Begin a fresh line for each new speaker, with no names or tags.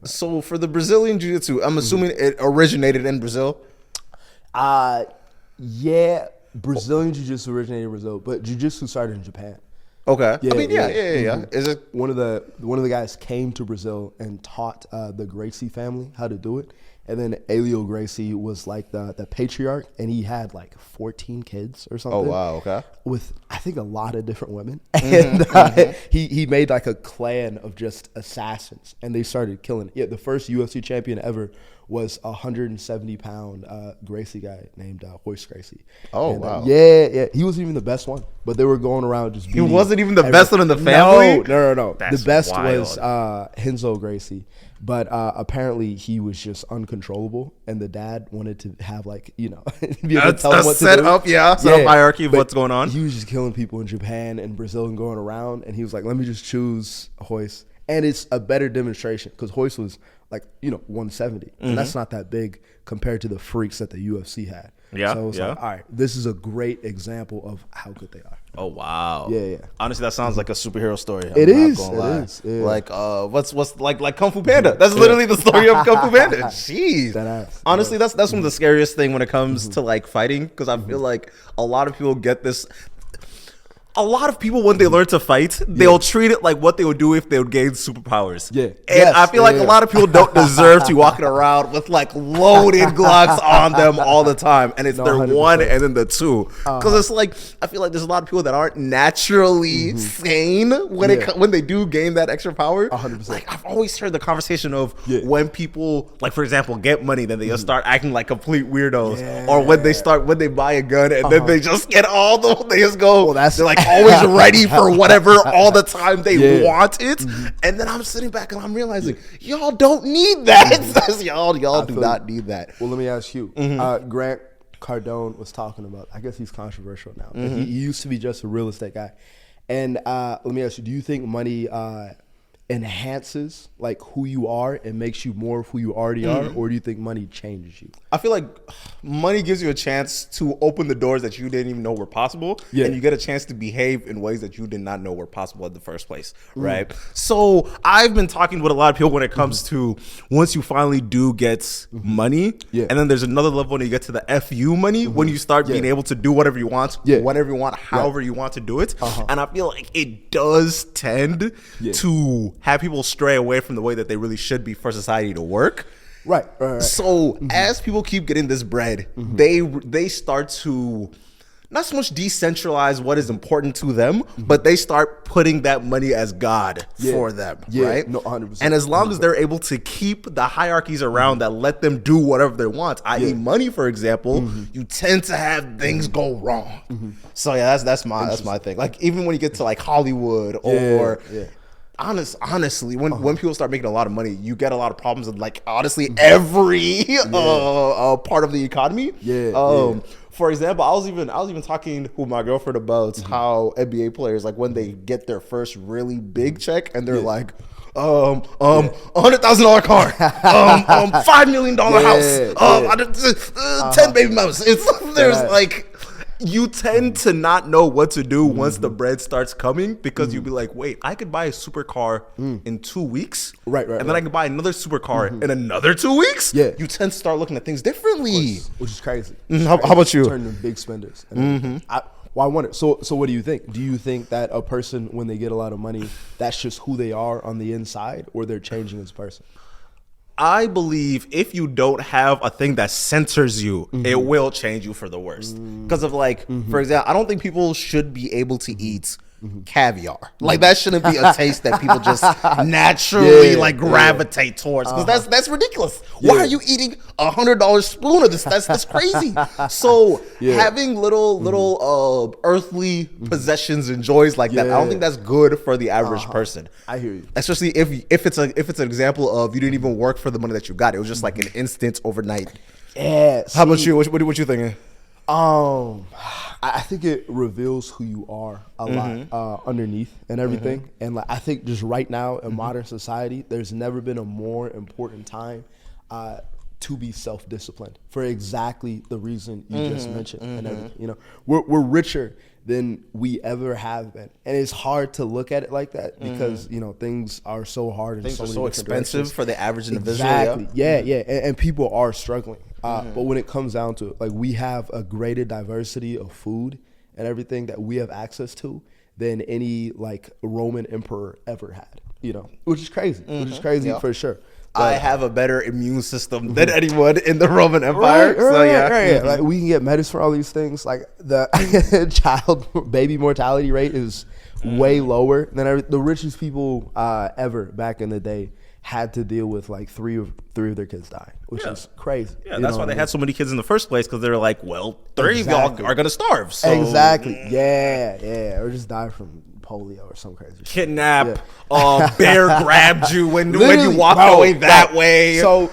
So for the Brazilian Jiu-Jitsu, I'm assuming it originated in Brazil?
Yeah, Brazilian Jiu-Jitsu originated in Brazil, but Jiu-Jitsu started in Japan.
Okay.
Yeah,
I mean, yeah. Is it
one of the guys came to Brazil and taught the Gracie family how to do it, and then Elio Gracie was like the patriarch, and he had like 14 kids or something.
Oh wow, okay.
With I think a lot of different women, and he made like a clan of just assassins, and they started killing. Yeah, the first UFC champion ever was a 170-pound Gracie guy named Royce Gracie.
Oh,
and,
wow.
Yeah. He wasn't even the best one, but they were going around just beating.
He wasn't even the best one in the family?
No.
That's
the best
wild.
was Renzo Gracie. But apparently he was just uncontrollable, and the dad wanted to have like, be able to tell him what to do.
Set up hierarchy of what's going on.
He was just killing people in Japan and Brazil and going around, and he was like, let me just choose Royce. And it's a better demonstration because Royce was like, 170. And that's not that big compared to the freaks that the UFC had.
Yeah.
So it's like, all right, this is a great example of how good they are.
Oh wow.
Yeah.
Honestly, that sounds like a superhero story.
It is. Yeah.
Like what's like Kung Fu Panda. That's literally the story of Kung Fu Panda. Jeez. Honestly, that's one of the scariest thing when it comes to like fighting, because I feel like a lot of people get this. A lot of people, when they learn to fight, they'll treat it like what they would do if they would gain superpowers.
Yeah.
And I feel like a lot of people don't deserve to be walking around with like loaded Glocks on them all the time. And it's their
100%.
one and then the two. Because it's like, I feel like there's a lot of people that aren't naturally sane when they do gain that extra power.
100%.
Like, I've always heard the conversation of when people, like, for example, get money, then they just start acting like complete weirdos.
Yeah.
Or when they buy a gun and then they just get they just go,
Well, that's
they're like, always ready for whatever all the time they want it. And then I'm sitting back and I'm realizing y'all don't need that. y'all do not need that.
Well, let me ask you. Grant Cardone was talking about, I guess he's controversial now. He used to be just a real estate guy. And let me ask you, do you think money enhances like who you are and makes you more of who you already are, or do you think money changes you?
I feel like money gives you a chance to open the doors that you didn't even know were possible, and you get a chance to behave in ways that you did not know were possible in the first place, right? So I've been talking with a lot of people when it comes to once you finally do get money, and then there's another level when you get to the FU money, when you start being able to do whatever you want, whenever you want, however you want to do it. And I feel like it does tend to have people stray away from the way that they really should be for society to work.
Right.
So as people keep getting this bread, they start to not so much decentralize what is important to them, but they start putting that money as God for them, right?
No, 100%.
And as long as they're able to keep the hierarchies around that let them do whatever they want, i.e. money, for example, you tend to have things go wrong. So that's my thing. Like even when you get to like Hollywood or honestly, when people start making a lot of money, you get a lot of problems with like honestly every part of the economy. For example, I was even talking with my girlfriend about how NBA players, like when they get their first really big check and they're like, $100,000 car, $5 million house, 10 baby mamas. There's like, you tend to not know what to do once the bread starts coming, because you'll be like, wait, I could buy a supercar in 2 weeks. Right. And then I can buy another supercar in another 2 weeks. Yeah. You tend to start looking at things differently.
Which is crazy.
How about you?
Turn them big spenders. I wonder. So what do you think? Do you think that a person, when they get a lot of money, that's just who they are on the inside, or they're changing as a person?
I believe if you don't have a thing that centers you, it will change you for the worst. Because of like, for example, I don't think people should be able to eat caviar. Like that shouldn't be a taste that people just naturally like gravitate towards. Because that's ridiculous. Why are you eating $100 spoon of this? That's crazy. So having little earthly possessions and joys like that, I don't think that's good for the average person.
I hear you.
Especially if it's an example of you didn't even work for the money that you got. It was just like an instant overnight.
Yeah.
How about you? What you thinking?
I think it reveals who you are a lot underneath and everything. And like I think just right now in modern society, there's never been a more important time to be self-disciplined for exactly the reason you just mentioned and everything. You know, we're richer than we ever have been, and it's hard to look at it like that because you know things are so hard and
Things
so
are
many
so
different
expensive
directions.
for the average individual.
Exactly. Yeah. And people are struggling. But when it comes down to it, like we have a greater diversity of food and everything that we have access to than any like Roman emperor ever had. You know, which is crazy. Which is crazy for sure.
I have a better immune system than anyone in the Roman Empire.
Right. Like we can get medicine for all these things. Like the baby mortality rate is way lower than the richest people ever back in the day had to deal with like three of their kids dying, which is crazy.
Yeah, that's why they had so many kids in the first place, because they were like, well, three of y'all are gonna starve. So.
Exactly. Yeah. Or just die from polio or some crazy shit.
Kidnap, bear grabbed you when you walked away that way.
So no,